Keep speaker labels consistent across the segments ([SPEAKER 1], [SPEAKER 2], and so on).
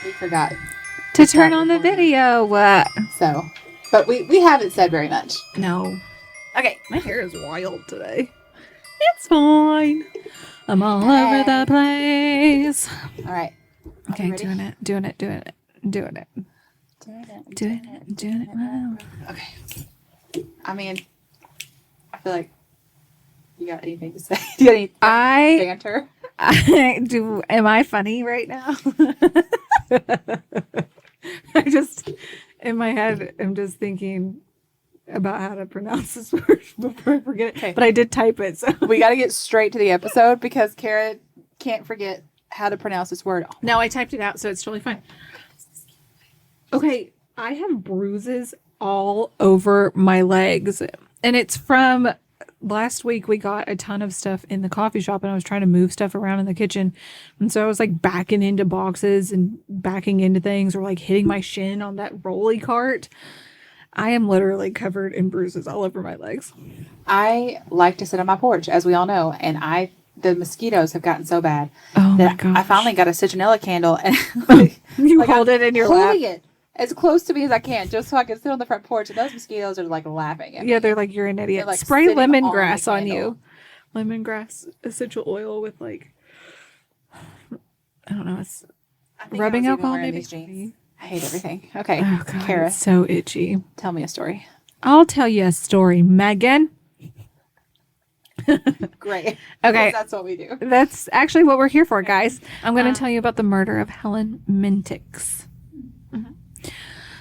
[SPEAKER 1] We forgot
[SPEAKER 2] to turn on the video.
[SPEAKER 1] So, but we haven't said very much.
[SPEAKER 2] No. Okay, my hair is wild today. It's fine. I'm all over the place.
[SPEAKER 1] All right.
[SPEAKER 2] Okay, doing it. Well.
[SPEAKER 1] Okay. I mean, I feel like you got anything to say? Do you got any banter?
[SPEAKER 2] Am I funny right now? I just, in my head, I'm just thinking about how to pronounce this word before I forget it. Okay. But I did type it, so
[SPEAKER 1] we got to get straight to the episode because Kara can't forget how to pronounce this word.
[SPEAKER 2] No, I typed it out, so it's totally fine. Okay, I have bruises all over my legs, and it's from last week. We got a ton of stuff in the coffee shop, and I was trying to move stuff around in the kitchen, and so I was like backing into boxes and backing into things, or like hitting my shin on that rolly cart. I am literally covered in bruises all over my legs.
[SPEAKER 1] I like to sit on my porch, as we all know, and the mosquitoes have gotten so bad
[SPEAKER 2] that
[SPEAKER 1] I finally got a citronella candle, and
[SPEAKER 2] you hold it in your lap.
[SPEAKER 1] Holding it as close to me as I can, just so I can sit on the front porch, and those mosquitoes are like laughing at me.
[SPEAKER 2] Yeah, they're like, you're an idiot.
[SPEAKER 1] Like
[SPEAKER 2] spray lemongrass on you. Lemongrass essential oil with like, I don't know, it's rubbing alcohol maybe.
[SPEAKER 1] I hate everything. Okay,
[SPEAKER 2] oh, God,
[SPEAKER 1] Kara,
[SPEAKER 2] it's so itchy.
[SPEAKER 1] Tell me a story.
[SPEAKER 2] I'll tell you a story, Megan.
[SPEAKER 1] Great.
[SPEAKER 2] Okay.
[SPEAKER 1] That's what we do.
[SPEAKER 2] That's actually what we're here for, guys. I'm going to tell you about the murder of Helen Mintiks. Mm-hmm.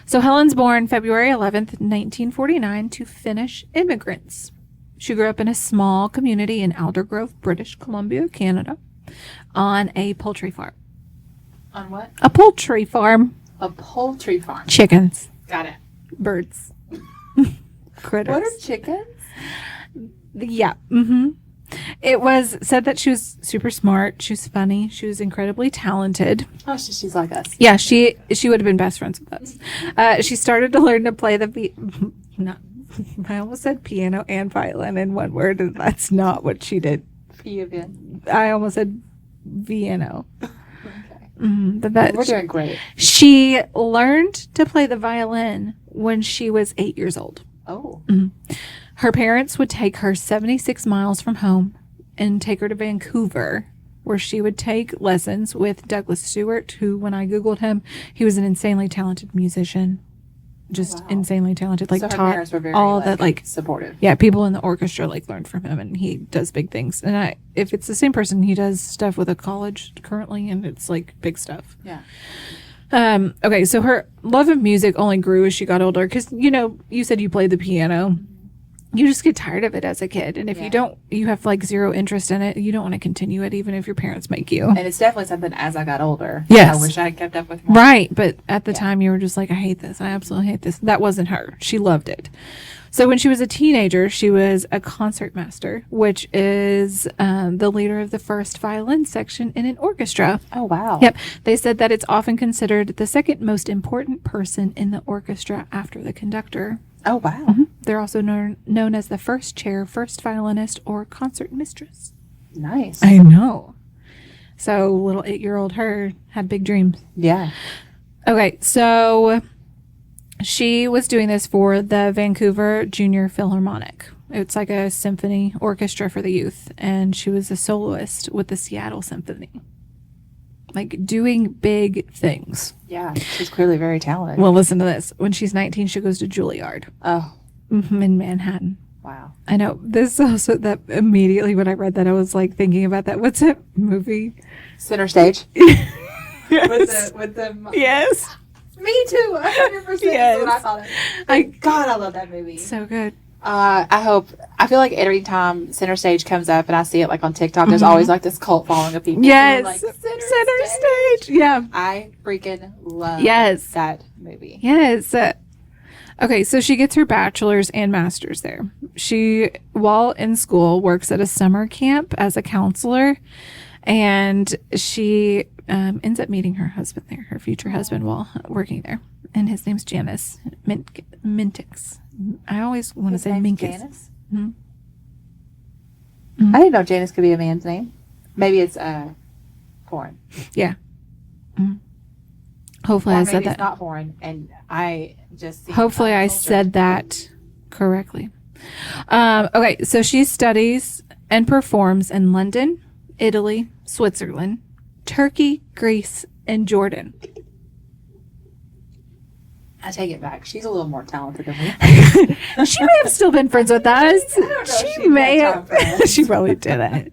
[SPEAKER 2] So Helen's born February 11th, 1949 to Finnish immigrants. She grew up in a small community in Aldergrove, British Columbia, Canada, on a poultry farm.
[SPEAKER 1] On what?
[SPEAKER 2] A poultry farm.
[SPEAKER 1] A poultry farm.
[SPEAKER 2] Chickens.
[SPEAKER 1] Got it.
[SPEAKER 2] Birds. Critters.
[SPEAKER 1] What are chickens?
[SPEAKER 2] Yeah. Mm-hmm. It was said that she was super smart. She was funny. She was incredibly talented.
[SPEAKER 1] Oh, she's like us.
[SPEAKER 2] Yeah, she would have been best friends with us. She started to learn to play I almost said piano and violin in one word, and that's not what she did. I almost said piano. But
[SPEAKER 1] we're doing great.
[SPEAKER 2] She learned to play the violin when she was 8 years old.
[SPEAKER 1] Oh.
[SPEAKER 2] Mm-hmm. Her parents would take her 76 miles from home and take her to Vancouver, where she would take lessons with Douglas Stewart, who, when I Googled him, he was an insanely talented musician. Just insanely talented. Like,
[SPEAKER 1] so her
[SPEAKER 2] taught
[SPEAKER 1] parents were very,
[SPEAKER 2] all that, like,
[SPEAKER 1] supportive.
[SPEAKER 2] Yeah, people in the orchestra, like, learned from him, and he does big things. And if it's the same person, he does stuff with a college currently, and it's, like, big stuff.
[SPEAKER 1] Yeah.
[SPEAKER 2] Okay, so her love of music only grew as she got older, because, you said you played the piano. You just get tired of it as a kid. And if you have like zero interest in it, you don't want to continue it, even if your parents make you.
[SPEAKER 1] And it's definitely something as I got older.
[SPEAKER 2] Yes.
[SPEAKER 1] I wish I had kept up with more.
[SPEAKER 2] Right. But at the time you were just like, I hate this. I absolutely hate this. That wasn't her. She loved it. So when she was a teenager, she was a concertmaster, which is the leader of the first violin section in an orchestra.
[SPEAKER 1] Oh, wow.
[SPEAKER 2] Yep. They said that it's often considered the second most important person in the orchestra after the conductor.
[SPEAKER 1] Oh, wow.
[SPEAKER 2] Mm-hmm. They're also known as the first chair, first violinist, or concert mistress.
[SPEAKER 1] Nice.
[SPEAKER 2] I know. So little 8-year-old her had big dreams.
[SPEAKER 1] Yeah.
[SPEAKER 2] Okay, so she was doing this for the Vancouver Junior Philharmonic. It's like a symphony orchestra for the youth. And she was a soloist with the Seattle Symphony. Like, doing big things.
[SPEAKER 1] Yeah, she's clearly very talented.
[SPEAKER 2] Well, listen to this. When she's 19, she goes to Juilliard.
[SPEAKER 1] Oh.
[SPEAKER 2] In Manhattan.
[SPEAKER 1] Wow.
[SPEAKER 2] I know. This also, that immediately when I read that, I was like thinking about that. What's that movie?
[SPEAKER 1] Center Stage?
[SPEAKER 2] Yes.
[SPEAKER 1] With the
[SPEAKER 2] Yes.
[SPEAKER 1] Me too. 100%.
[SPEAKER 2] Yes.
[SPEAKER 1] What I thought of. God, I love that movie.
[SPEAKER 2] So good.
[SPEAKER 1] I feel like every time Center Stage comes up and I see it like on TikTok, there's always like this cult following of people.
[SPEAKER 2] Yes.
[SPEAKER 1] Like,
[SPEAKER 2] Center Stage. Yeah.
[SPEAKER 1] I freaking love that movie.
[SPEAKER 2] Yes. Okay, so she gets her bachelor's and master's there. She, while in school, works at a summer camp as a counselor, and she ends up meeting her husband there, her future husband, while working there. And his name's Janice Mintiks. I always want to say Minkus.
[SPEAKER 1] Janice?
[SPEAKER 2] Mm-hmm.
[SPEAKER 1] I didn't know Janice could be a man's name. Maybe it's foreign.
[SPEAKER 2] Yeah. Mm-hmm. Hopefully I said
[SPEAKER 1] maybe
[SPEAKER 2] that.
[SPEAKER 1] it's not foreign, and I just
[SPEAKER 2] Hopefully I said that correctly. Okay, so she studies and performs in London, Italy, Switzerland, Turkey, Greece, and Jordan.
[SPEAKER 1] I take it back. She's a little more talented than me.
[SPEAKER 2] She may have still been friends with us. She may have. She probably didn't.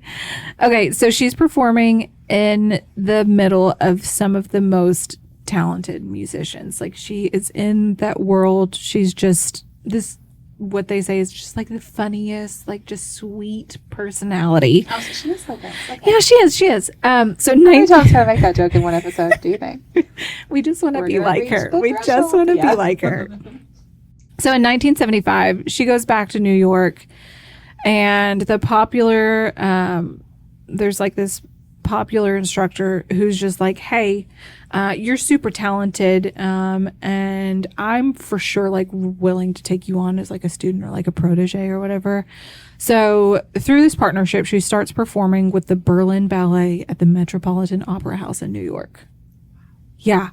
[SPEAKER 2] Okay, so she's performing in the middle of some of the most talented musicians. Like, she is in that world. She's just this, what they say is just like the funniest, like just sweet personality.
[SPEAKER 1] Oh, so she is so good. Okay.
[SPEAKER 2] Yeah, she is. She is. So
[SPEAKER 1] How many times can I make that joke in one episode, do you think?
[SPEAKER 2] we just want to
[SPEAKER 1] We're
[SPEAKER 2] be
[SPEAKER 1] gonna
[SPEAKER 2] like
[SPEAKER 1] reach
[SPEAKER 2] her.
[SPEAKER 1] the
[SPEAKER 2] We just
[SPEAKER 1] threshold.
[SPEAKER 2] want to
[SPEAKER 1] Yeah.
[SPEAKER 2] be like her. So in 1975, she goes back to New York, and the popular, there's like this popular instructor who's just like, hey, you're super talented, and I'm for sure like willing to take you on as like a student or like a protege or whatever. So through this partnership, she starts performing with the Berlin Ballet at the Metropolitan Opera House in New York. Yeah.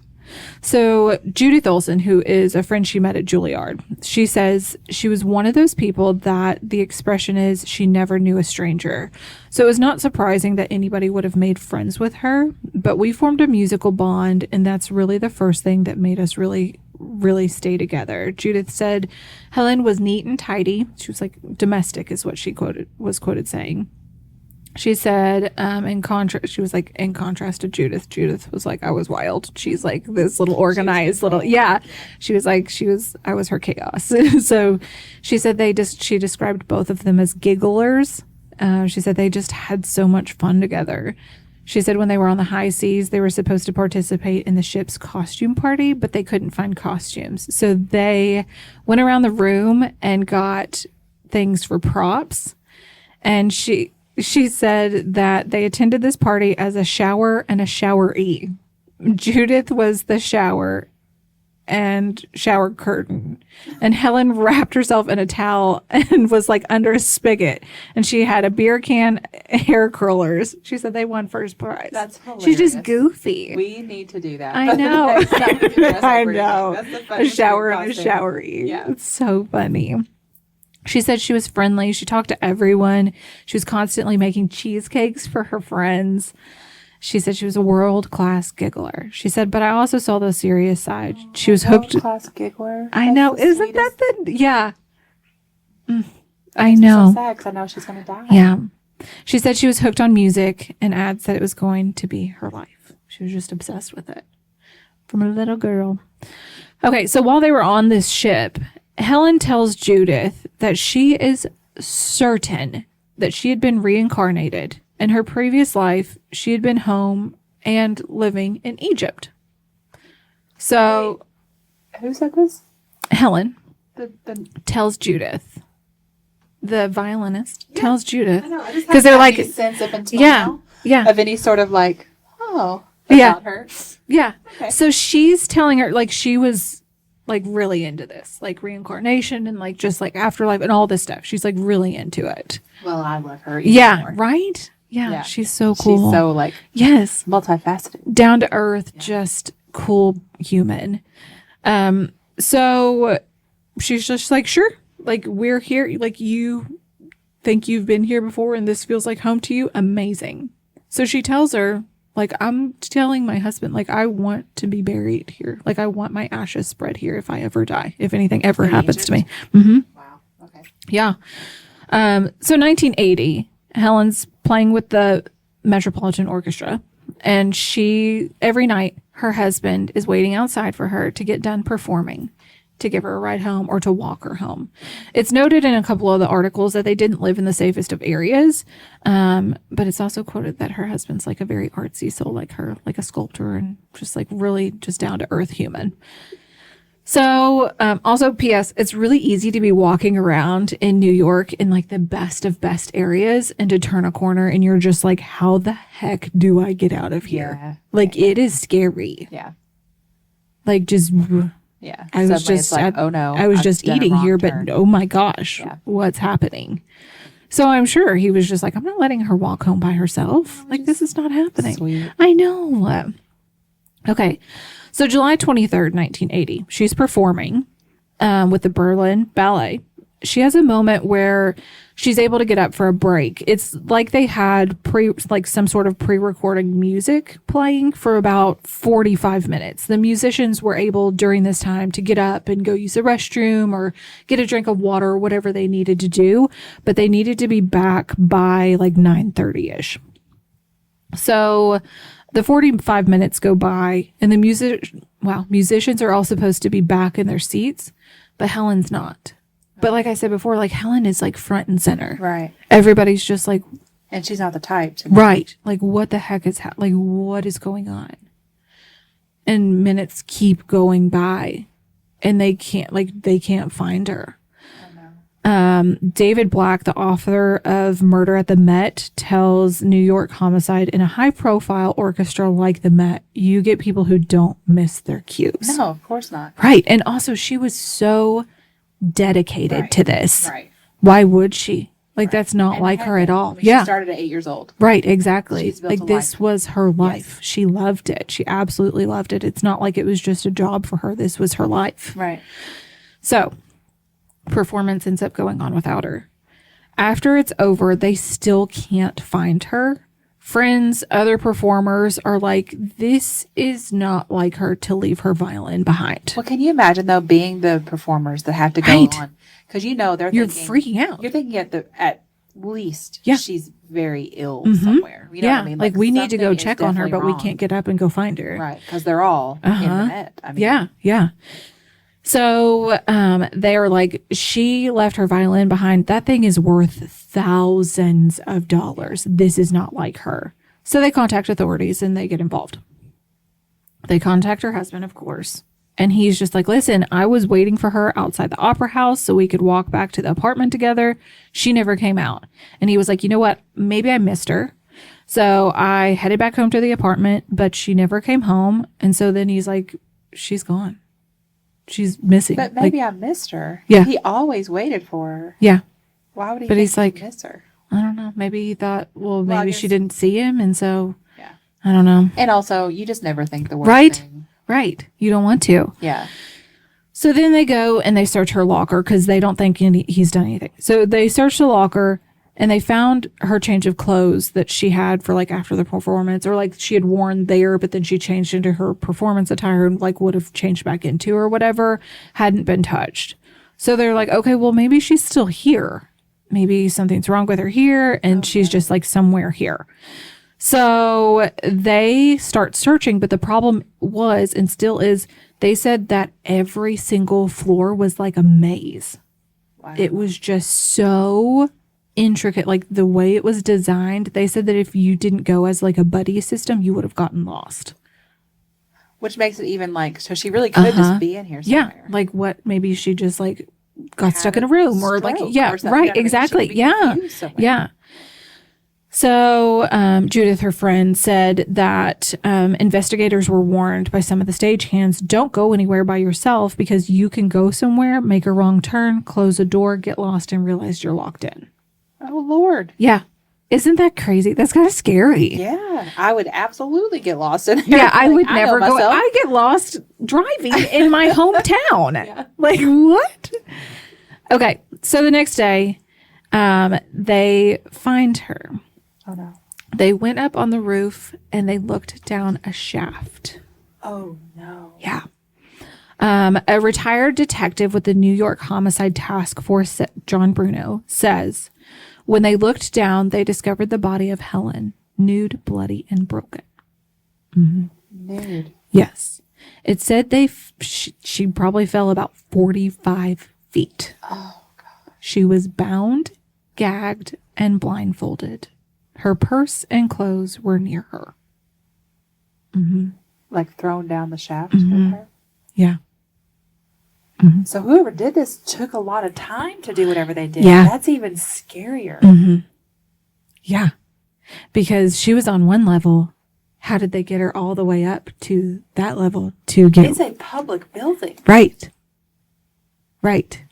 [SPEAKER 2] So Judith Olson, who is a friend she met at Juilliard, she says she was one of those people that the expression is she never knew a stranger. So it was not surprising that anybody would have made friends with her, but we formed a musical bond, and that's really the first thing that made us really stay together. Judith said Helen was neat and tidy. She was like domestic is what she was quoted saying. She said, in contrast to Judith was like, I was wild. She's like this little organized little, yeah. She was like, I was her chaos. So she said she described both of them as gigglers. She said they just had so much fun together. She said when they were on the high seas, they were supposed to participate in the ship's costume party, but they couldn't find costumes. So they went around the room and got things for props. And she said that they attended this party as a shower and a showeree. Judith was the shower and shower curtain. And Helen wrapped herself in a towel and was like under a spigot. And she had a beer can, hair curlers. She said they won first prize.
[SPEAKER 1] That's hilarious.
[SPEAKER 2] She's just goofy.
[SPEAKER 1] We need to do that.
[SPEAKER 2] I know. I know.
[SPEAKER 1] That's
[SPEAKER 2] A shower and a showeree.
[SPEAKER 1] Yeah.
[SPEAKER 2] It's so funny. She said she was friendly. She talked to everyone. She was constantly making cheesecakes for her friends. She said she was a world-class giggler. She said, but I also saw the serious side. She was hooked.
[SPEAKER 1] World-class giggler.
[SPEAKER 2] I know.
[SPEAKER 1] The
[SPEAKER 2] Isn't
[SPEAKER 1] sweetest.
[SPEAKER 2] that the... Yeah. I know.
[SPEAKER 1] So sad 'cause I know she's going to die.
[SPEAKER 2] Yeah. She said she was hooked on music and adds that it was going to be her life. She was just obsessed with it from a little girl. Okay, so while they were on this ship, Helen tells Judith that she is certain that she had been reincarnated. In her previous life, she had been home and living in Egypt. So,
[SPEAKER 1] Who said this?
[SPEAKER 2] Helen
[SPEAKER 1] The
[SPEAKER 2] tells Judith. The violinist tells Judith.
[SPEAKER 1] because
[SPEAKER 2] Because they're like,
[SPEAKER 1] sense up until
[SPEAKER 2] yeah,
[SPEAKER 1] now
[SPEAKER 2] yeah,
[SPEAKER 1] of any sort of like, about
[SPEAKER 2] Yeah.
[SPEAKER 1] her.
[SPEAKER 2] yeah.
[SPEAKER 1] Okay.
[SPEAKER 2] So she's telling her, like, she was like really into this, like reincarnation and like just like afterlife and all this stuff. She's like really into it.
[SPEAKER 1] Well, I love her. Even
[SPEAKER 2] Yeah,
[SPEAKER 1] more.
[SPEAKER 2] right? Yeah,
[SPEAKER 1] Yeah.
[SPEAKER 2] she's so cool.
[SPEAKER 1] She's so like
[SPEAKER 2] yes,
[SPEAKER 1] multifaceted.
[SPEAKER 2] down to earth, just cool human. So she's just like, sure, like we're here, like you think you've been here before and this feels like home to you. Amazing. So she tells her, like, I'm telling my husband, like, I want to be buried here. Like, I want my ashes spread here if I ever die, if anything ever
[SPEAKER 1] In
[SPEAKER 2] happens
[SPEAKER 1] Egypt?
[SPEAKER 2] to me. Mm-hmm.
[SPEAKER 1] Wow. Okay.
[SPEAKER 2] Yeah. So 1980, Helen's playing with the Metropolitan Orchestra, and every night, her husband is waiting outside for her to get done performing, to give her a ride home or to walk her home. It's noted in a couple of the articles that they didn't live in the safest of areas, but it's also quoted that her husband's like a very artsy soul, like her, like a sculptor and just like really just down to earth human. So, also P.S., it's really easy to be walking around in New York in like the best of best areas and to turn a corner and you're just like, how the heck do I get out of here?
[SPEAKER 1] Yeah.
[SPEAKER 2] Like it is scary.
[SPEAKER 1] Yeah.
[SPEAKER 2] Like just,
[SPEAKER 1] Yeah.
[SPEAKER 2] I was
[SPEAKER 1] Suddenly
[SPEAKER 2] just,
[SPEAKER 1] it's like, oh no,
[SPEAKER 2] I was
[SPEAKER 1] I've
[SPEAKER 2] just
[SPEAKER 1] done a
[SPEAKER 2] eating
[SPEAKER 1] wrong
[SPEAKER 2] here,
[SPEAKER 1] turn.
[SPEAKER 2] but oh my gosh,
[SPEAKER 1] Yeah.
[SPEAKER 2] what's happening? So I'm sure he was just like, I'm not letting her walk home by herself. Like this is not happening.
[SPEAKER 1] Sweet.
[SPEAKER 2] I know. Okay. So July 23rd, 1980, she's performing with the Berlin Ballet. She has a moment where she's able to get up for a break. It's like they had some sort of pre-recorded music playing for about 45 minutes. The musicians were able during this time to get up and go use the restroom or get a drink of water or whatever they needed to do, but they needed to be back by like 9:30ish. So the 45 minutes go by and the musicians are all supposed to be back in their seats, but Helen's not. But like I said before, like Helen is like front and center.
[SPEAKER 1] Right.
[SPEAKER 2] Everybody's just like,
[SPEAKER 1] and she's not the type to.
[SPEAKER 2] Right. Like what the heck is like what is going on? And minutes keep going by and they can't find her. David Black, the author of Murder at the Met, tells New York Homicide, in a high-profile orchestra like the Met, you get people who don't miss their cues.
[SPEAKER 1] No, of course not.
[SPEAKER 2] Right. And also, she was so dedicated to this.
[SPEAKER 1] Right.
[SPEAKER 2] Why would she? Like, that's not and like her at all.
[SPEAKER 1] She started at 8 years old.
[SPEAKER 2] Right, exactly.
[SPEAKER 1] She's built
[SPEAKER 2] like, this
[SPEAKER 1] life.
[SPEAKER 2] Was her life.
[SPEAKER 1] Yes.
[SPEAKER 2] She loved it. She absolutely loved it. It's not like it was just a job for her. This was her life.
[SPEAKER 1] Right.
[SPEAKER 2] So, performance ends up going on without her. After it's over, they still can't find her. Friends, other performers are like, this is not like her to leave her violin behind.
[SPEAKER 1] Well, can you imagine, though, being the performers that have to go on? Because,
[SPEAKER 2] you're freaking out.
[SPEAKER 1] You're thinking at least she's very ill somewhere. You know what I mean?
[SPEAKER 2] Like we need to go check on her, but we can't get up and go find her.
[SPEAKER 1] Right, because they're all in the net. I mean,
[SPEAKER 2] yeah. So they are like, she left her violin behind. That thing is worth thousands of dollars. This is not like her. So they contact authorities and they get involved. They contact her husband, of course. And he's just like, listen, I was waiting for her outside the opera house so we could walk back to the apartment together. She never came out. And he was like, you know what? Maybe I missed her. So I headed back home to the apartment, but she never came home. And so then he's like, she's gone. She's missing.
[SPEAKER 1] But maybe I missed her.
[SPEAKER 2] Yeah.
[SPEAKER 1] He always waited for her.
[SPEAKER 2] Yeah.
[SPEAKER 1] Why would he
[SPEAKER 2] he's like,
[SPEAKER 1] miss her?
[SPEAKER 2] I don't know. Maybe he thought, maybe she didn't see him. And so,
[SPEAKER 1] yeah.
[SPEAKER 2] I don't know.
[SPEAKER 1] And also, you just never think the worst thing.
[SPEAKER 2] Right. You don't want to.
[SPEAKER 1] Yeah.
[SPEAKER 2] So then they go and they search her locker because they don't think he's done anything. So they search the locker and they found her change of clothes that she had for like after the performance, or like she had worn there, but then she changed into her performance attire and like would have changed back into or whatever, hadn't been touched. So they're like, okay, well, maybe she's still here. Maybe something's wrong with her here and she's just like somewhere here. So they start searching, but the problem was and still is, they said that every single floor was like a maze.
[SPEAKER 1] Wow.
[SPEAKER 2] It was just so intricate, like the way it was designed. They said that if you didn't go as like a buddy system, you would have gotten lost.
[SPEAKER 1] Which makes it even like, so she really could just be in here somewhere.
[SPEAKER 2] Yeah, like what, maybe she just like got stuck in a room or like, yeah,
[SPEAKER 1] or
[SPEAKER 2] right, exactly. Yeah. So Judith, her friend, said that investigators were warned by some of the stagehands, don't go anywhere by yourself because you can go somewhere, make a wrong turn, close a door, get lost, and realize you're locked in.
[SPEAKER 1] Oh, Lord.
[SPEAKER 2] Yeah. Isn't that crazy? That's kind of scary.
[SPEAKER 1] Yeah. I would absolutely get lost in here.
[SPEAKER 2] Yeah, I would never go. I get lost driving in my hometown.
[SPEAKER 1] Yeah.
[SPEAKER 2] Like, what? Okay. So the next day, they find her.
[SPEAKER 1] Oh, no.
[SPEAKER 2] They went up on the roof and they looked down a shaft.
[SPEAKER 1] Oh, no.
[SPEAKER 2] Yeah. A retired detective with the New York Homicide Task Force, John Bruno, says, when they looked down, they discovered the body of Helen, nude, bloody, and broken. Mm-hmm.
[SPEAKER 1] Nude?
[SPEAKER 2] Yes. It said she probably fell about 45 feet.
[SPEAKER 1] Oh, God.
[SPEAKER 2] She was bound, gagged, and blindfolded. Her purse and clothes were near her. Mm-hmm.
[SPEAKER 1] Like thrown down the shaft with her?
[SPEAKER 2] Yeah.
[SPEAKER 1] Mm-hmm. So whoever did this took a lot of time to do whatever they did.
[SPEAKER 2] Yeah.
[SPEAKER 1] That's even scarier.
[SPEAKER 2] Mm-hmm. Yeah. Because she was on one level. How did they get her all the way up to that level to get...
[SPEAKER 1] It's a public building.
[SPEAKER 2] Right. Right.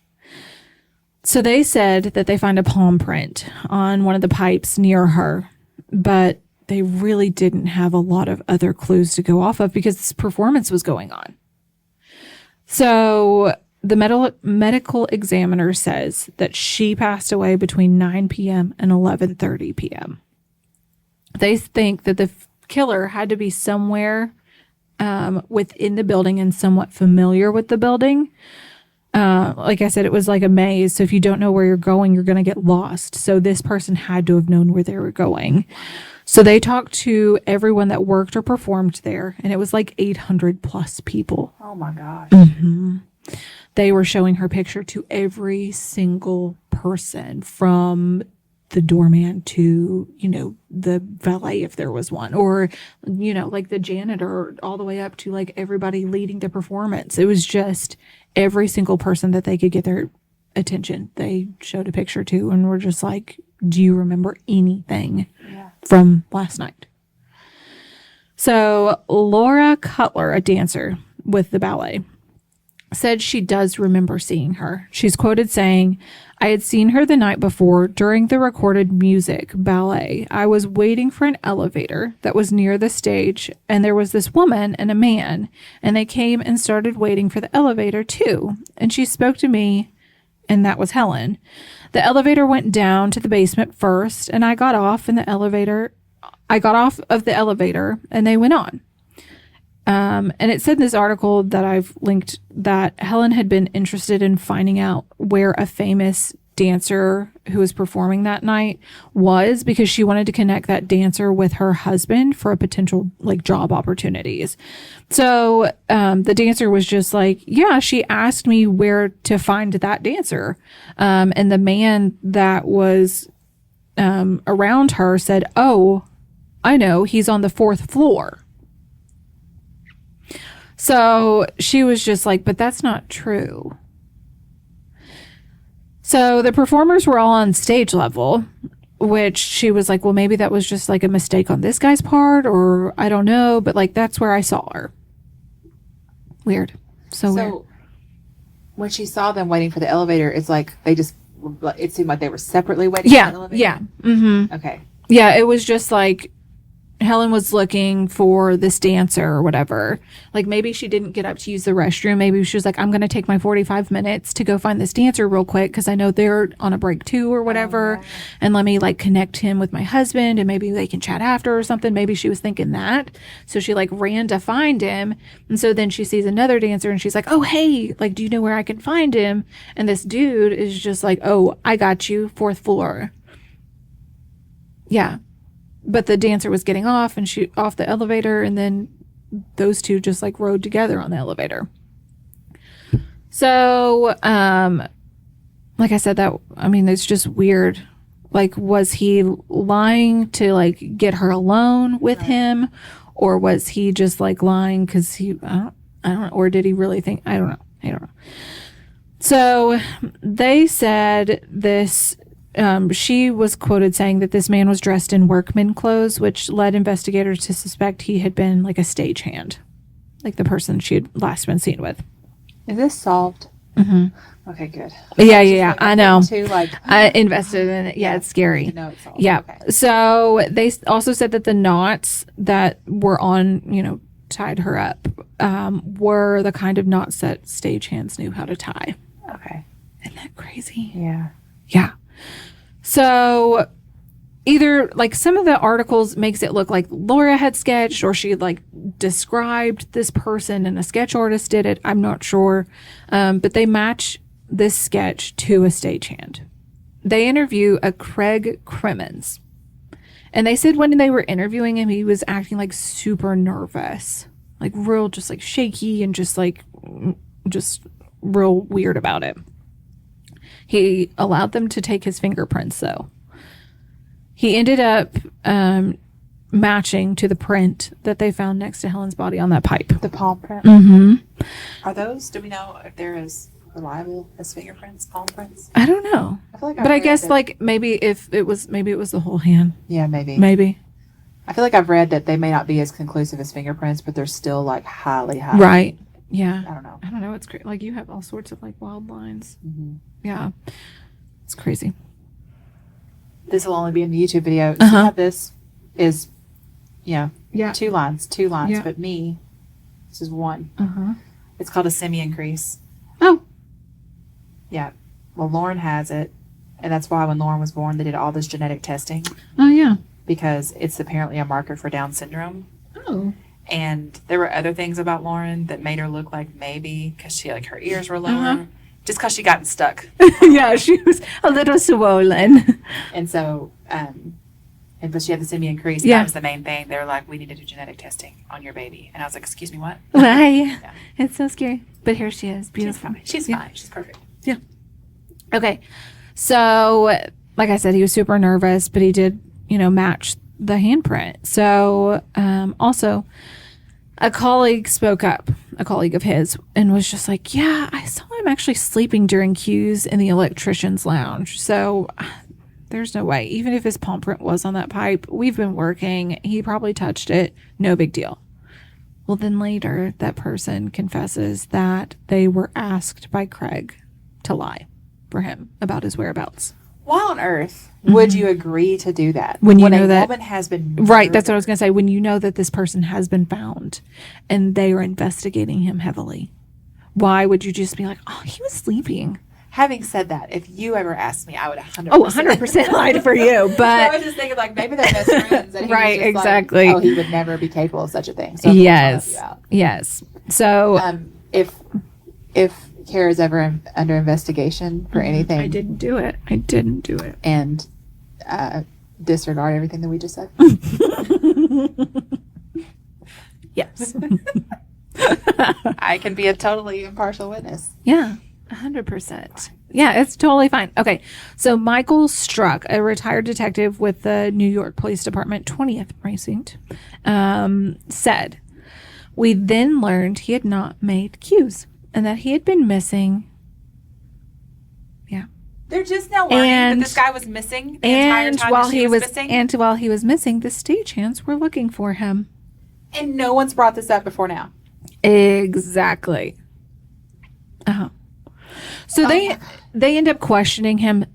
[SPEAKER 2] So they said that they find a palm print on one of the pipes near her, but they really didn't have a lot of other clues to go off of because this performance was going on. So the medical examiner says that she passed away between 9 p.m. and 11:30 p.m. They think that the killer had to be somewhere within the building and somewhat familiar with the building. Like I said, it was like a maze. So if you don't know where you're going, you're going to get lost. So this person had to have known where they were going. So they talked to everyone that worked or performed there, and it was like 800 plus people.
[SPEAKER 1] Oh my gosh.
[SPEAKER 2] Mm-hmm. They were showing her picture to every single person, from the doorman to, the valet if there was one, or, like the janitor, all the way up to like everybody leading the performance. It was just every single person that they could get their attention. They showed a picture to and were just like, do you remember anything from last night? So Laura Cutler, a dancer with the ballet, said she does remember seeing her. She's quoted saying, I had seen her the night before during the recorded music ballet. I was waiting for an elevator that was near the stage, and there was this woman and a man, and they came and started waiting for the elevator too. And she spoke to me, and that was Helen. The elevator went down to the basement first, and I got off of the elevator, and they went on. And it said in this article that I've linked that Helen had been interested in finding out where a famous dancer who was performing that night was, because she wanted to connect that dancer with her husband for a potential like job opportunities. So the dancer was just like, yeah, she asked me where to find that dancer. And the man that was around her said, oh, I know, he's on the 4th floor. So she was just like, but that's not true. So the performers were all on stage level, which she was like, well, maybe that was just like a mistake on this guy's part, or I don't know, but like that's where I saw her. Weird. So weird.
[SPEAKER 1] When she saw them waiting for the elevator, it's like it seemed like they were separately waiting for the elevator?
[SPEAKER 2] Yeah. Mm-hmm.
[SPEAKER 1] Okay.
[SPEAKER 2] Yeah, it was just like Helen was looking for this dancer or whatever. Like maybe she didn't get up to use the restroom. Maybe she was like, I'm going to take my 45 minutes to go find this dancer real quick because I know they're on a break too or whatever. And let me like connect him with my husband and maybe they can chat after or something. Maybe she was thinking that. So she like ran to find him. And so then she sees another dancer and she's like, oh, hey, like, do you know where I can find him? And this dude is just like, oh, I got you, 4th floor. Yeah. But the dancer was getting off and she off the elevator, and then those two just like rode together on the elevator. So, like I said, it's just weird. Like, was he lying to like get her alone with him, or was he just like lying because I don't know, or did he really think? I don't know. So they said this. She was quoted saying that this man was dressed in workman clothes, which led investigators to suspect he had been like a stagehand, like the person she had last been seen with.
[SPEAKER 1] Is this solved?
[SPEAKER 2] Mm-hmm.
[SPEAKER 1] Okay, good.
[SPEAKER 2] Yeah. I know.
[SPEAKER 1] I
[SPEAKER 2] invested in it. Yeah, it's scary.
[SPEAKER 1] It's solved.
[SPEAKER 2] Yeah.
[SPEAKER 1] Okay.
[SPEAKER 2] So they also said that the knots that were on, tied her up, were the kind of knots that stagehands knew how to tie.
[SPEAKER 1] Okay.
[SPEAKER 2] Isn't that crazy?
[SPEAKER 1] Yeah.
[SPEAKER 2] Yeah. So either like some of the articles makes it look like Laura had sketched, or she like described this person and a sketch artist did it. I'm not sure. But they match this sketch to a stagehand. They interview a Craig Crimmins, and they said when they were interviewing him, he was acting like super nervous, like real, just like shaky and just real weird about it. He allowed them to take his fingerprints, though. He ended up matching to the print that they found next to Helen's body on that pipe.
[SPEAKER 1] The palm print?
[SPEAKER 2] Mm-hmm.
[SPEAKER 1] Are those, do we know if they're as reliable as fingerprints, palm prints?
[SPEAKER 2] I don't know.
[SPEAKER 1] I feel like
[SPEAKER 2] I guess like maybe it was the whole hand.
[SPEAKER 1] Yeah, maybe.
[SPEAKER 2] Maybe.
[SPEAKER 1] I feel like I've read that they may not be as conclusive as fingerprints, but they're still like highly.
[SPEAKER 2] Right. Yeah.
[SPEAKER 1] I don't know.
[SPEAKER 2] It's great. Like you have all sorts of like wild lines.
[SPEAKER 1] Mm-hmm.
[SPEAKER 2] Yeah. It's crazy.
[SPEAKER 1] This will only be in the YouTube video. So this is Yeah.
[SPEAKER 2] Yeah.
[SPEAKER 1] Two lines.
[SPEAKER 2] Yeah.
[SPEAKER 1] But me, this is one.
[SPEAKER 2] Uh-huh.
[SPEAKER 1] It's called a semi-increase.
[SPEAKER 2] Oh.
[SPEAKER 1] Yeah. Well, Lauren has it. And that's why when Lauren was born, they did all this genetic testing.
[SPEAKER 2] Oh, yeah.
[SPEAKER 1] Because it's apparently a marker for Down syndrome.
[SPEAKER 2] Oh.
[SPEAKER 1] And there were other things about Lauren that made her look like maybe because she, like, her ears were lower. Just because she got stuck.
[SPEAKER 2] Yeah, she was a little swollen.
[SPEAKER 1] And so, but she had the semi-increase.
[SPEAKER 2] Yeah.
[SPEAKER 1] That was the main thing. They were like, we need to do genetic testing on your baby. And I was like, excuse me, what?
[SPEAKER 2] Why?
[SPEAKER 1] Yeah.
[SPEAKER 2] It's so scary. But here she is. Beautiful.
[SPEAKER 1] She's fine. She's perfect.
[SPEAKER 2] Yeah. Okay. So, like I said, he was super nervous, but he did, match the handprint. So, also, a colleague spoke up, a colleague of his, and was just like, yeah, I saw him actually sleeping during cues in the electrician's lounge. So there's no way. Even if his palm print was on that pipe, we've been working. He probably touched it. No big deal. Well, then later, that person confesses that they were asked by Craig to lie for him about his whereabouts.
[SPEAKER 1] Why on earth would you agree to do that
[SPEAKER 2] When you know
[SPEAKER 1] a
[SPEAKER 2] that
[SPEAKER 1] woman has been murdered?
[SPEAKER 2] Right, that's what I was going to say. When you know that this person has been found and they are investigating him heavily, why would you just be like, oh, he was sleeping?
[SPEAKER 1] Having said that, if you ever asked me, I would 100%.
[SPEAKER 2] Oh, 100% lied for you. But
[SPEAKER 1] I was just thinking, like, maybe they're best friends. And he
[SPEAKER 2] right,
[SPEAKER 1] was just
[SPEAKER 2] exactly.
[SPEAKER 1] Like, oh, he would never be capable of such a thing. So
[SPEAKER 2] yes. Yes. So
[SPEAKER 1] if Kara's ever under investigation for anything,
[SPEAKER 2] I didn't do it.
[SPEAKER 1] And disregard everything that we just said.
[SPEAKER 2] Yes.
[SPEAKER 1] I can be a totally impartial witness.
[SPEAKER 2] Yeah, 100%. Yeah, it's totally fine. Okay, so Michael Struck, a retired detective with the New York Police Department 20th Precinct, said, we then learned he had not made cues and that he had been missing. Yeah.
[SPEAKER 1] They're just now learning that this guy was missing the entire time
[SPEAKER 2] while
[SPEAKER 1] that she
[SPEAKER 2] he
[SPEAKER 1] was missing.
[SPEAKER 2] And while he was missing, the stagehands were looking for him.
[SPEAKER 1] And no one's brought this up before now.
[SPEAKER 2] Exactly. Uh-huh. So they end up questioning him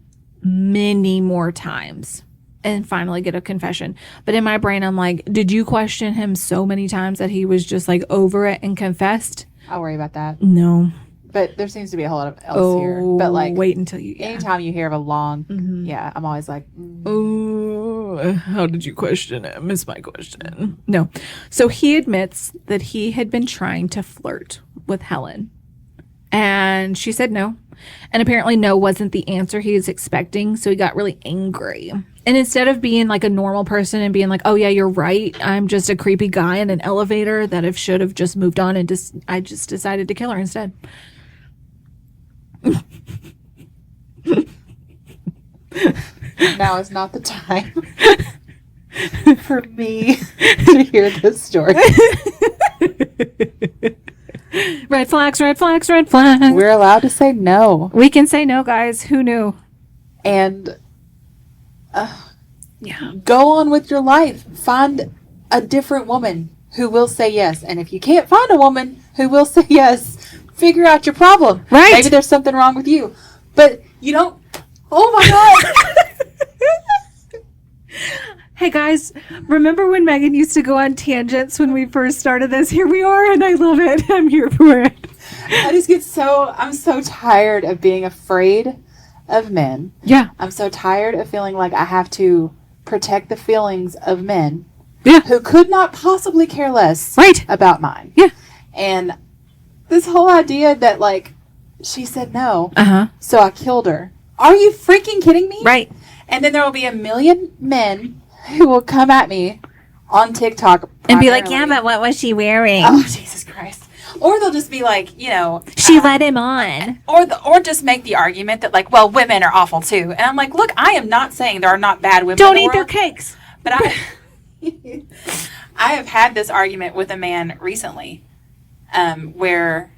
[SPEAKER 2] many more times and finally get a confession. But in my brain, I'm like, did you question him so many times that he was just like over it and confessed?
[SPEAKER 1] I'll worry about that.
[SPEAKER 2] No.
[SPEAKER 1] But there seems to be a whole lot of else here. But like,
[SPEAKER 2] wait until you. Yeah.
[SPEAKER 1] Anytime you hear of a long, I'm always like,
[SPEAKER 2] oh, how did you question him? Is my question. No. So he admits that he had been trying to flirt with Helen. And she said no. And apparently no wasn't the answer he was expecting. So he got really angry. And instead of being like a normal person and being like, oh yeah, you're right, I'm just a creepy guy in an elevator that should have just moved on and I just decided to kill her instead.
[SPEAKER 1] Now is not the time for me to hear this story.
[SPEAKER 2] Red flags, red flags, red flags.
[SPEAKER 1] We're allowed to say no.
[SPEAKER 2] We can say no, guys. Who knew?
[SPEAKER 1] And
[SPEAKER 2] yeah,
[SPEAKER 1] go on with your life. Find a different woman who will say yes. And if you can't find a woman who will say yes, figure out your problem.
[SPEAKER 2] Right.
[SPEAKER 1] Maybe there's something wrong with you. But you don't. Oh my God.
[SPEAKER 2] Hey guys, remember when Megan used to go on tangents when we first started this? Here we are, and I love it. I'm here for it.
[SPEAKER 1] I just I'm so tired of being afraid of men.
[SPEAKER 2] Yeah.
[SPEAKER 1] I'm so tired of feeling like I have to protect the feelings of men.
[SPEAKER 2] Yeah.
[SPEAKER 1] Who could not possibly care less about mine.
[SPEAKER 2] Yeah.
[SPEAKER 1] And this whole idea that, like, she said no, so I killed her. Are you freaking kidding me?
[SPEAKER 2] Right.
[SPEAKER 1] And then there will be a million men who will come at me on TikTok
[SPEAKER 2] and be like, yeah, but what was she wearing?
[SPEAKER 1] Oh, Jesus Christ. Or they'll just be like,
[SPEAKER 2] she let him on.
[SPEAKER 1] Or just make the argument that, like, well, women are awful too. And I'm like, look, I am not saying there are not bad women
[SPEAKER 2] Don't
[SPEAKER 1] in the
[SPEAKER 2] eat
[SPEAKER 1] world,
[SPEAKER 2] their cakes.
[SPEAKER 1] But I have had this argument with a man recently where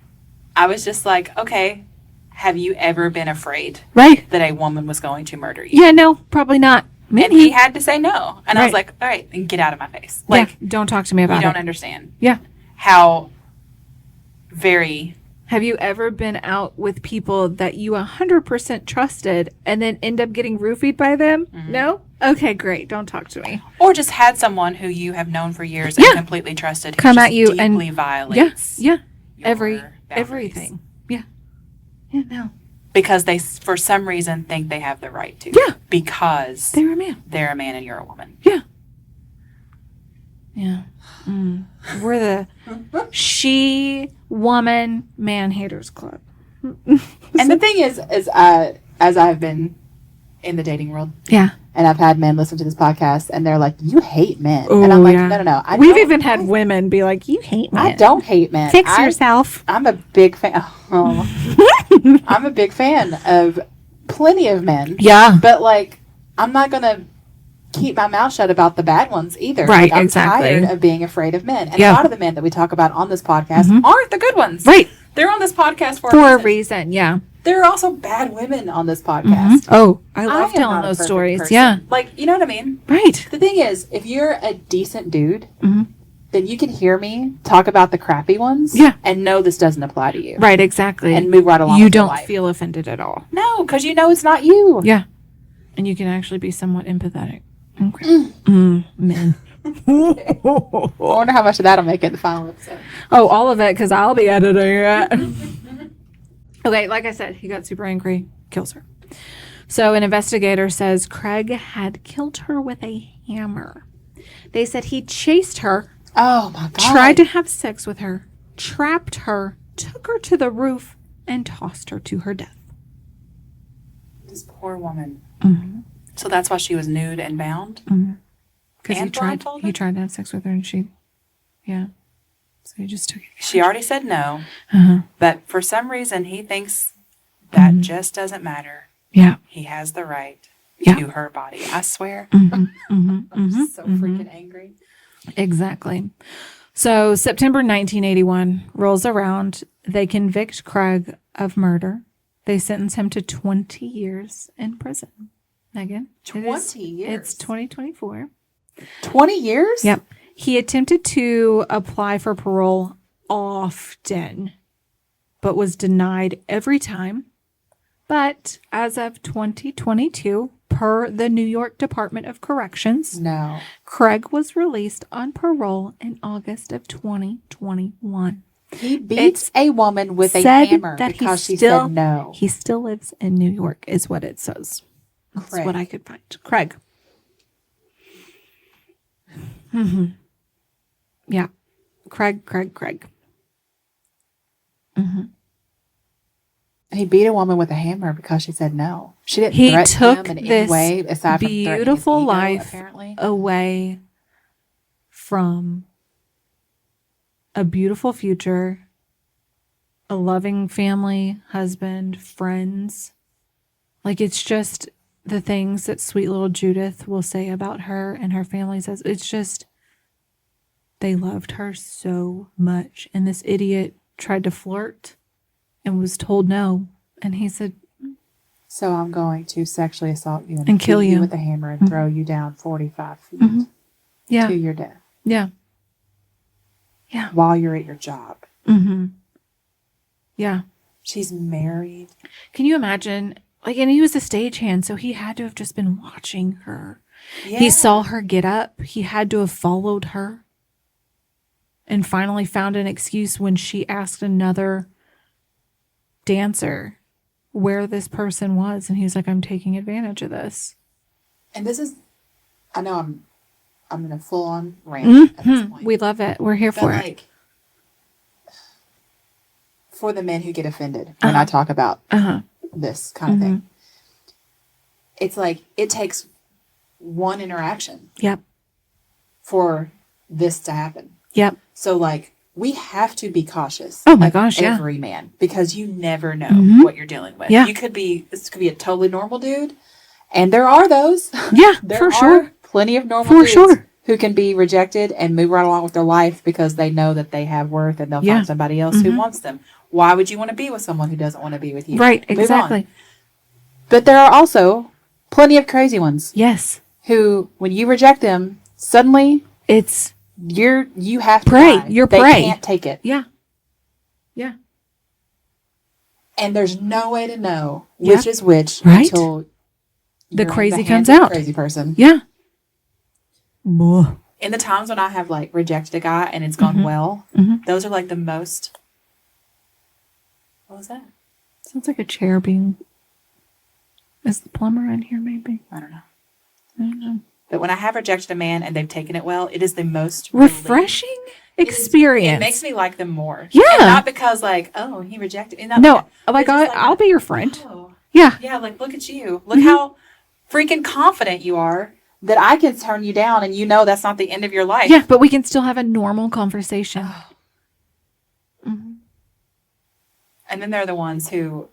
[SPEAKER 1] I was just like, okay, have you ever been afraid that a woman was going to murder you?
[SPEAKER 2] Yeah, no, probably not.
[SPEAKER 1] And he had to say no. And I was like, all right, then get out of my face. Like,
[SPEAKER 2] don't talk to me about it.
[SPEAKER 1] You don't understand.
[SPEAKER 2] Yeah.
[SPEAKER 1] How very...
[SPEAKER 2] Have you ever been out with people that you 100% trusted and then end up getting roofied by them? Mm-hmm. No? Okay, great. Don't talk to me.
[SPEAKER 1] Or just had someone who you have known for years and completely trusted who
[SPEAKER 2] come
[SPEAKER 1] just
[SPEAKER 2] at you
[SPEAKER 1] deeply
[SPEAKER 2] and
[SPEAKER 1] violates
[SPEAKER 2] everything. Yeah. Yeah, no.
[SPEAKER 1] Because they, for some reason, think they have the right to.
[SPEAKER 2] Yeah.
[SPEAKER 1] Because
[SPEAKER 2] they're a man.
[SPEAKER 1] They're a man and you're a woman.
[SPEAKER 2] Yeah. Yeah. We're the she, woman, man haters club.
[SPEAKER 1] And the thing is as I've been in the dating world.
[SPEAKER 2] Yeah.
[SPEAKER 1] And I've had men listen to this podcast and they're like, you hate men. And I'm like, no.
[SPEAKER 2] We've even had women be like, you hate men.
[SPEAKER 1] I don't hate men.
[SPEAKER 2] Fix yourself.
[SPEAKER 1] I'm a big fan. I'm a big fan of plenty of men.
[SPEAKER 2] Yeah.
[SPEAKER 1] But like, I'm not going to keep my mouth shut about the bad ones either.
[SPEAKER 2] Right,
[SPEAKER 1] like, I'm
[SPEAKER 2] exactly.
[SPEAKER 1] tired of being afraid of men. And a lot of the men that we talk about on this podcast aren't the good ones.
[SPEAKER 2] Right.
[SPEAKER 1] They're on this podcast for
[SPEAKER 2] a reason. Yeah.
[SPEAKER 1] There are also bad women on this podcast.
[SPEAKER 2] Oh, I love telling those stories.
[SPEAKER 1] Person.
[SPEAKER 2] Yeah.
[SPEAKER 1] Like, you know what I mean?
[SPEAKER 2] Right.
[SPEAKER 1] The thing is, if you're a decent dude, then you can hear me talk about the crappy ones and know this doesn't apply to you.
[SPEAKER 2] Right, exactmen.
[SPEAKER 1] And move right along
[SPEAKER 2] You
[SPEAKER 1] with your
[SPEAKER 2] don't
[SPEAKER 1] life.
[SPEAKER 2] feel offended at all.
[SPEAKER 1] No, because you know it's not you.
[SPEAKER 2] Yeah. And you can actually be somewhat empathetic. Okay. Men.
[SPEAKER 1] I wonder how much of that will make it in the final episode.
[SPEAKER 2] Oh, all of it, because I'll be editing it. Okay, like I said, he got super angry, kills her. So an investigator says Craig had killed her with a hammer. They said he chased her.
[SPEAKER 1] Oh, my God.
[SPEAKER 2] Tried to have sex with her, trapped her, took her to the roof, and tossed her to her death.
[SPEAKER 1] This poor woman.
[SPEAKER 2] Mm-hmm.
[SPEAKER 1] So that's why she was nude and bound?
[SPEAKER 2] Because he tried to have sex with her, and she, So he just took it.
[SPEAKER 1] She already said no, but for some reason he thinks that just doesn't matter.
[SPEAKER 2] Yeah.
[SPEAKER 1] He has the right
[SPEAKER 2] Yeah.
[SPEAKER 1] to her body. I swear. I'm so freaking angry.
[SPEAKER 2] Exactly. So September 1981 rolls around. They convict Craig of murder. They sentence him to 20 years in prison. Megan?
[SPEAKER 1] 20 years?
[SPEAKER 2] It's 2024.
[SPEAKER 1] 20 years?
[SPEAKER 2] Yep. He attempted to apply for parole often, but was denied every time. But as of 2022, per the New York Department of Corrections, Craig was released on parole in August of 2021.
[SPEAKER 1] He beats a woman with a hammer because she said no.
[SPEAKER 2] He still lives in New York, is what it says. That's what I could find. Craig. Yeah. Craig.
[SPEAKER 1] He beat a woman with a hammer because she said no. She didn't threaten him in any way aside from
[SPEAKER 2] beautiful
[SPEAKER 1] ego,
[SPEAKER 2] life
[SPEAKER 1] apparently.
[SPEAKER 2] Away from a beautiful future, a loving family, husband, friends. Like, it's just the things that sweet little Judith will say about her and her family says. It's just, they loved her so much. And this idiot tried to flirt and was told no. And he said,
[SPEAKER 1] so I'm going to sexually assault you
[SPEAKER 2] and kill you
[SPEAKER 1] with a hammer and throw you down 45 feet to your death.
[SPEAKER 2] Yeah.
[SPEAKER 1] While you're at your job.
[SPEAKER 2] Yeah.
[SPEAKER 1] She's married.
[SPEAKER 2] Can you imagine? Like, and he was a stagehand, so he had to have just been watching her.
[SPEAKER 1] Yeah.
[SPEAKER 2] He saw her get up. He had to have followed her. And finally found an excuse when she asked another dancer where this person was. And he's like, I'm taking advantage of this.
[SPEAKER 1] And this is, I know I'm in a full-on rant at this point.
[SPEAKER 2] We love it. We're here for it.
[SPEAKER 1] For the men who get offended when I talk about this kind of thing. It's like, it takes one interaction for this to happen.
[SPEAKER 2] Yep.
[SPEAKER 1] So, like, we have to be cautious.
[SPEAKER 2] Oh, my gosh,
[SPEAKER 1] every man. Because you never know what you're dealing with.
[SPEAKER 2] Yeah.
[SPEAKER 1] This could be a totally normal dude. And there are those.
[SPEAKER 2] Yeah,
[SPEAKER 1] there
[SPEAKER 2] for
[SPEAKER 1] are
[SPEAKER 2] sure.
[SPEAKER 1] Plenty of normal dudes who can be rejected and move right along with their life because they know that they have worth and they'll find somebody else who wants them. Why would you want to be with someone who doesn't want to be with you?
[SPEAKER 2] Right, exactly.
[SPEAKER 1] But there are also plenty of crazy ones.
[SPEAKER 2] Yes.
[SPEAKER 1] Who, when you reject them, suddenly you have to
[SPEAKER 2] prey.
[SPEAKER 1] die.
[SPEAKER 2] You're
[SPEAKER 1] they
[SPEAKER 2] prey.
[SPEAKER 1] Can't take it.
[SPEAKER 2] Yeah. Yeah.
[SPEAKER 1] And there's no way to know which is which until
[SPEAKER 2] the crazy comes out.
[SPEAKER 1] Crazy person.
[SPEAKER 2] Yeah.
[SPEAKER 1] In the times when I have like rejected a guy and it's gone well, those are like the most. What was that?
[SPEAKER 2] Sounds like a chair being. Is the plumber in here? Maybe.
[SPEAKER 1] I don't know. But when I have rejected a man and they've taken it well, it is the most
[SPEAKER 2] refreshing experience.
[SPEAKER 1] It makes me like them more.
[SPEAKER 2] Yeah.
[SPEAKER 1] And not because like, oh, he rejected me.
[SPEAKER 2] No, like I'll be your friend.
[SPEAKER 1] Oh,
[SPEAKER 2] yeah.
[SPEAKER 1] Yeah, like look at you. Look how freaking confident you are that I can turn you down and you know that's not the end of your life.
[SPEAKER 2] Yeah, but we can still have a normal conversation.
[SPEAKER 1] And then they're the ones who,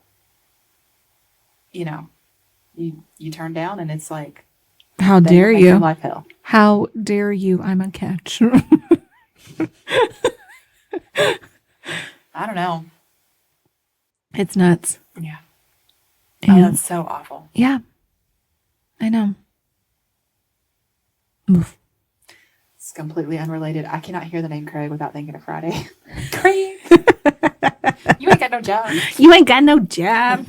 [SPEAKER 1] you turn down and it's like,
[SPEAKER 2] how dare you?
[SPEAKER 1] Your life hell.
[SPEAKER 2] How dare you? I'm a catch.
[SPEAKER 1] I don't know.
[SPEAKER 2] It's nuts.
[SPEAKER 1] Yeah. Oh, that's so awful.
[SPEAKER 2] Yeah. I know. Oof.
[SPEAKER 1] It's completely unrelated. I cannot hear the name Craig without thinking of Friday. Craig! You ain't got no job.
[SPEAKER 2] You ain't got no job.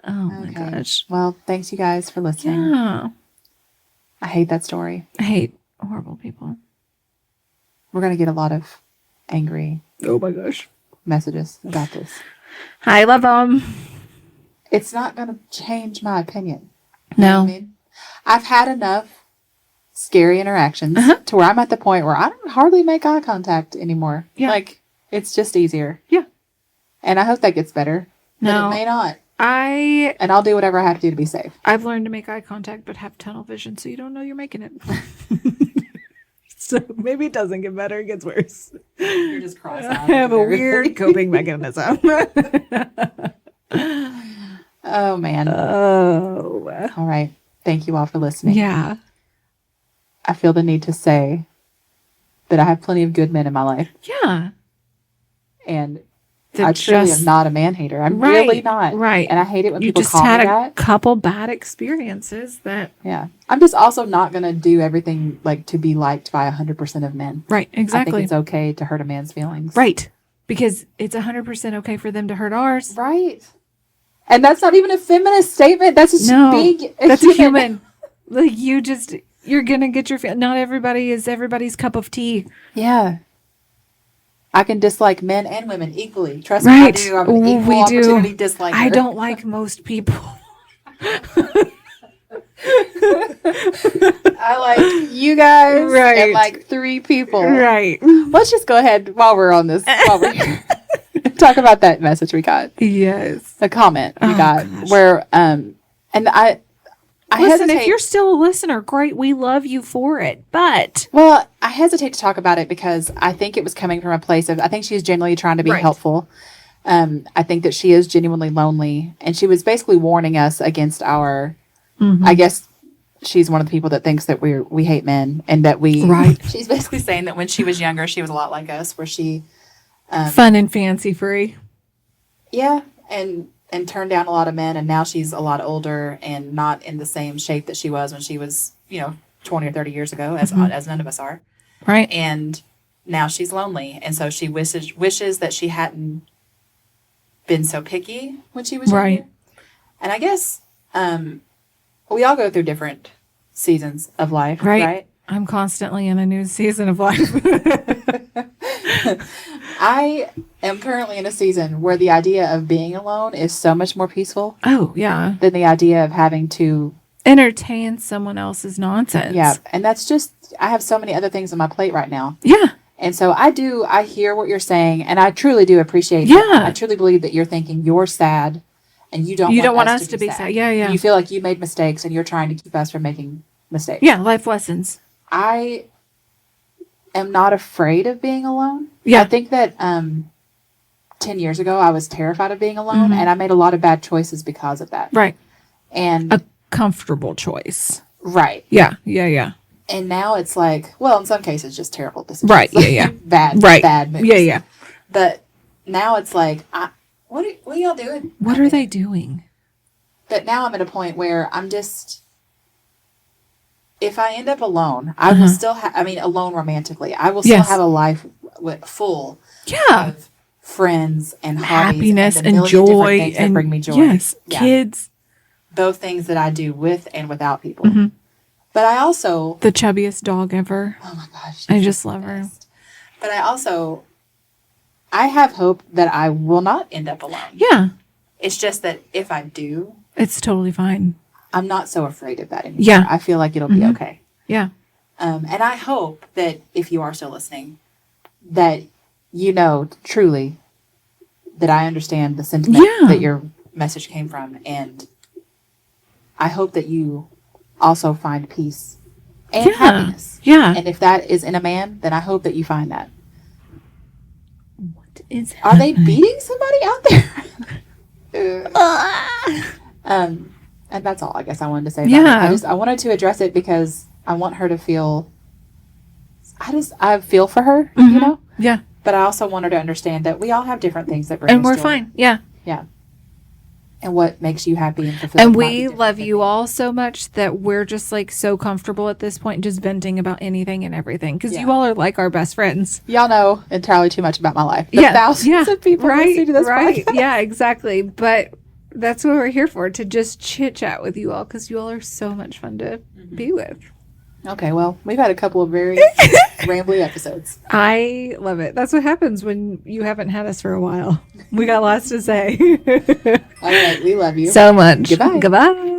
[SPEAKER 2] Oh, my gosh.
[SPEAKER 1] Well, thanks you guys for listening.
[SPEAKER 2] Yeah.
[SPEAKER 1] I hate that story.
[SPEAKER 2] I hate horrible people.
[SPEAKER 1] We're going to get a lot of angry messages about this.
[SPEAKER 2] I love them.
[SPEAKER 1] It's not going to change my opinion.
[SPEAKER 2] No.
[SPEAKER 1] You know what I mean? I've had enough scary interactions to where I'm at the point where I don't hardly make eye contact anymore.
[SPEAKER 2] Yeah.
[SPEAKER 1] Like, it's just easier.
[SPEAKER 2] Yeah.
[SPEAKER 1] And I hope that gets better.
[SPEAKER 2] No.
[SPEAKER 1] But it may not.
[SPEAKER 2] And
[SPEAKER 1] I'll do whatever I have to do to be safe.
[SPEAKER 2] I've learned to make eye contact but have tunnel vision so you don't know you're making it. So maybe it doesn't get better, it gets worse.
[SPEAKER 1] You're just cross-eyed.
[SPEAKER 2] I have a weird coping mechanism.
[SPEAKER 1] Oh, man.
[SPEAKER 2] Oh.
[SPEAKER 1] All right. Thank you all for listening.
[SPEAKER 2] Yeah.
[SPEAKER 1] I feel the need to say that I have plenty of good men in my life.
[SPEAKER 2] Yeah.
[SPEAKER 1] And I truly am not a man hater. I'm really not.
[SPEAKER 2] Right.
[SPEAKER 1] And I hate it when people
[SPEAKER 2] just
[SPEAKER 1] call me that.
[SPEAKER 2] You just had a couple bad experiences that.
[SPEAKER 1] Yeah. I'm just also not going to do everything like to be liked by 100% of men.
[SPEAKER 2] Right. Exactly.
[SPEAKER 1] I think it's okay to hurt a man's feelings.
[SPEAKER 2] Right. Because it's 100% okay for them to hurt ours.
[SPEAKER 1] Right. And that's not even a feminist statement. That's just being a
[SPEAKER 2] that's human. A human. Like you're going to get your, not everybody is everybody's cup of tea.
[SPEAKER 1] Yeah. I can dislike men and women equally. Trust me, I do. I'm an equal opportunity disliker.
[SPEAKER 2] I don't like most people.
[SPEAKER 1] I like you guys and like 3 people.
[SPEAKER 2] Right.
[SPEAKER 1] Let's just go ahead while we're here. Talk about that message we got.
[SPEAKER 2] Yes.
[SPEAKER 1] The comment we got where and I
[SPEAKER 2] listen,
[SPEAKER 1] hesitate.
[SPEAKER 2] If you're still a listener, great. We love you for it. But
[SPEAKER 1] well, I hesitate to talk about it because I think it was coming from a place of I think she's genuinely trying to be helpful. I think that she is genuinely lonely, and she was basically warning us against our. I guess she's one of the people that thinks that we hate men and that we.
[SPEAKER 2] Right.
[SPEAKER 1] She's basically saying that when she was younger, she was a lot like us, where she.
[SPEAKER 2] Fun and fancy free.
[SPEAKER 1] Yeah, and turned down a lot of men, and now she's a lot older and not in the same shape that she was when she was, 20 or 30 years ago, as none of us are.
[SPEAKER 2] Right.
[SPEAKER 1] And now she's lonely, and so she wishes that she hadn't been so picky when she was younger. And I guess we all go through different seasons of life, right?
[SPEAKER 2] I'm constantly in a new season of life.
[SPEAKER 1] I am currently in a season where the idea of being alone is so much more peaceful.
[SPEAKER 2] Oh, yeah.
[SPEAKER 1] Than the idea of having to
[SPEAKER 2] entertain someone else's nonsense.
[SPEAKER 1] Yeah. And that's just, I have so many other things on my plate right now.
[SPEAKER 2] Yeah.
[SPEAKER 1] And so I hear what you're saying, and I truly do appreciate that. I truly believe that you're thinking you're sad and you don't want us to be sad.
[SPEAKER 2] Yeah, yeah.
[SPEAKER 1] You feel like you made mistakes and you're trying to keep us from making mistakes.
[SPEAKER 2] Yeah, life lessons.
[SPEAKER 1] I am not afraid of being alone.
[SPEAKER 2] Yeah.
[SPEAKER 1] I think that 10 years ago I was terrified of being alone, and I made a lot of bad choices because of that.
[SPEAKER 2] Right.
[SPEAKER 1] And
[SPEAKER 2] a comfortable choice.
[SPEAKER 1] Right.
[SPEAKER 2] Yeah, yeah, yeah.
[SPEAKER 1] And now it's like, well, in some cases, just terrible decisions.
[SPEAKER 2] Right, yeah, yeah.
[SPEAKER 1] Bad moves.
[SPEAKER 2] Yeah, yeah.
[SPEAKER 1] But now it's like, what are y'all doing?
[SPEAKER 2] What are they doing?
[SPEAKER 1] But now I'm at a point where I'm just, if I end up alone, I will still have, alone romantically, I will still have a life full of friends and hobbies
[SPEAKER 2] happiness
[SPEAKER 1] and joy and bring me joy.
[SPEAKER 2] Yes, kids.
[SPEAKER 1] both things that I do with and without people. Mm-hmm. But I also...
[SPEAKER 2] The chubbiest dog ever.
[SPEAKER 1] Oh my gosh.
[SPEAKER 2] I just love her.
[SPEAKER 1] But I have hope that I will not end up alone.
[SPEAKER 2] Yeah.
[SPEAKER 1] It's just that if I do...
[SPEAKER 2] It's totally fine.
[SPEAKER 1] I'm not so afraid of that anymore.
[SPEAKER 2] Yeah.
[SPEAKER 1] I feel like it'll be okay.
[SPEAKER 2] Yeah.
[SPEAKER 1] And I hope that if you are still listening, that you know truly that I understand the sentiment that your message came from. And I hope that you also find peace and happiness.
[SPEAKER 2] Yeah.
[SPEAKER 1] And if that is in a man, then I hope that you find that.
[SPEAKER 2] What is
[SPEAKER 1] happening? Are they beating somebody out there? And that's all I guess I wanted to say about it. I wanted to address it because I want her to feel, I feel for her, you know?
[SPEAKER 2] Yeah.
[SPEAKER 1] But I also want her to understand that we all have different things that bring
[SPEAKER 2] us
[SPEAKER 1] joy.
[SPEAKER 2] And we're fine. Yeah.
[SPEAKER 1] Yeah. And what makes you happy and fulfilled.
[SPEAKER 2] And we love you all so much that we're just like so comfortable at this point just venting about anything and everything. Because you all are like our best friends.
[SPEAKER 1] Y'all know entirely too much about my life. The thousands of people listening to this podcast.
[SPEAKER 2] Yeah, exactly. But that's what we're here for, to just chit chat with you all, because you all are so much fun to be with.
[SPEAKER 1] Okay, well, we've had a couple of very rambly episodes.
[SPEAKER 2] I love it. That's what happens when you haven't had us for a while. We got lots to say.
[SPEAKER 1] All right, we love you
[SPEAKER 2] so much.
[SPEAKER 1] Goodbye.
[SPEAKER 2] Goodbye.